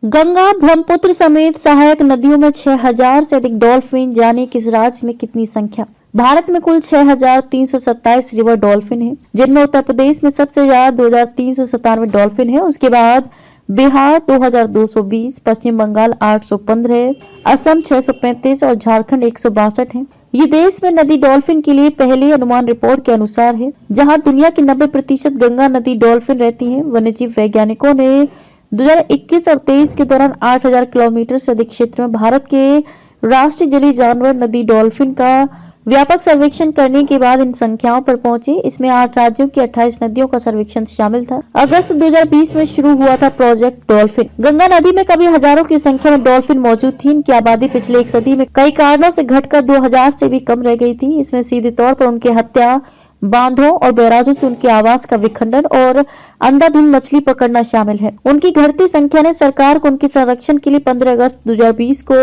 गंगा, ब्रह्मपुत्र समेत सहायक नदियों में 6000 से अधिक डॉल्फिन। जाने किस राज्य में कितनी संख्या। भारत में कुल 6327 रिवर डॉल्फिन हैं, जिनमें उत्तर प्रदेश में सबसे ज्यादा 2397 डॉल्फिन है। उसके बाद बिहार 2220, पश्चिम बंगाल 815, असम 635 और झारखंड 162 है। ये देश में नदी डॉल्फिन के लिए पहले अनुमान रिपोर्ट के अनुसार है, जहां दुनिया की 90% गंगा नदी डॉल्फिन रहती हैं। वन्यजीव वैज्ञानिकों ने 2021 और 23 के दौरान 8000 किलोमीटर से अधिक क्षेत्र में भारत के राष्ट्रीय जलीय जानवर नदी डॉल्फिन का व्यापक सर्वेक्षण करने के बाद इन संख्याओं पर पहुंचे। इसमें 8 राज्यों की 28 नदियों का सर्वेक्षण शामिल था। अगस्त 2020 में शुरू हुआ था प्रोजेक्ट डॉल्फिन। गंगा नदी में कभी हजारों की संख्या में डॉल्फिन मौजूद थी। इनकी आबादी पिछले एक सदी में कई कारणों से घटकर 2000 से भी कम रह गई थी। इसमें सीधे तौर पर उनकी हत्या, बांधों और बैराजों से उनके आवास का विखंडन और अंधाधुंध मछली पकड़ना शामिल है। उनकी घटती संख्या ने सरकार को उनके संरक्षण के लिए 15 अगस्त 2020 को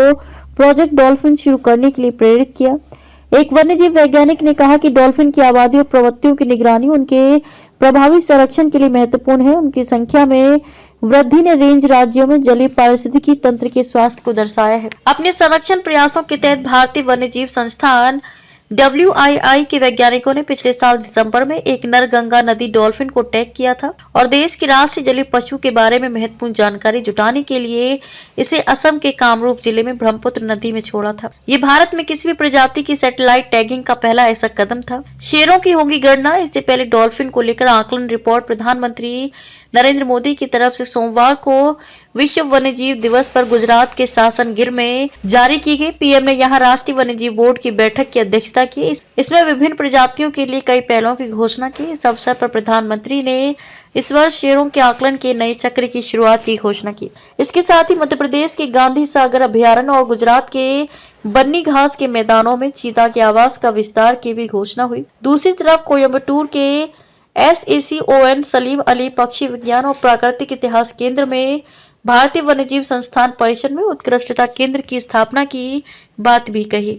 प्रोजेक्ट डॉल्फिन शुरू करने के लिए प्रेरित किया। एक वन्यजीव वैज्ञानिक ने कहा कि डॉल्फिन की आबादी और प्रवृत्तियों की निगरानी उनके प्रभावी संरक्षण के लिए महत्वपूर्ण है। उनकी संख्या में वृद्धि ने रेंज राज्यों में जलीय पारिस्थितिकी तंत्र के स्वास्थ्य को दर्शाया है। अपने संरक्षण प्रयासों के तहत भारतीय वन्यजीव संस्थान WII के वैज्ञानिकों ने पिछले साल दिसंबर में एक नर गंगा नदी डॉल्फिन को टैग किया था और देश के राष्ट्रीय जलीय पशु के बारे में महत्वपूर्ण जानकारी जुटाने के लिए इसे असम के कामरूप जिले में ब्रह्मपुत्र नदी में छोड़ा था। ये भारत में किसी भी प्रजाति की सैटेलाइट टैगिंग का पहला ऐसा कदम था। शेरों की होगी गणना। इससे पहले डॉल्फिन को लेकर आकलन रिपोर्ट प्रधानमंत्री नरेंद्र मोदी की तरफ से सोमवार को विश्व वन्यजीव दिवस पर गुजरात के शासन गिर में जारी की गई। पीएम ने यहाँ राष्ट्रीय वन्यजीव बोर्ड की बैठक की अध्यक्षता की। इसमें विभिन्न प्रजातियों के लिए कई पहलों की घोषणा की। इस अवसर पर प्रधानमंत्री ने इस वर्ष शेरों के आकलन के नए चक्र की शुरुआत की घोषणा की। इसके साथ ही मध्य प्रदेश के गांधी सागर अभ्यारण्य और गुजरात के बन्नी घास के मैदानों में चीता के आवास का विस्तार की भी घोषणा हुई। दूसरी तरफ कोयम्बटूर के SACON सलीम अली पक्षी विज्ञान और प्राकृतिक इतिहास केंद्र में भारतीय वन्यजीव संस्थान परिसर में उत्कृष्टता केंद्र की स्थापना की बात भी कही।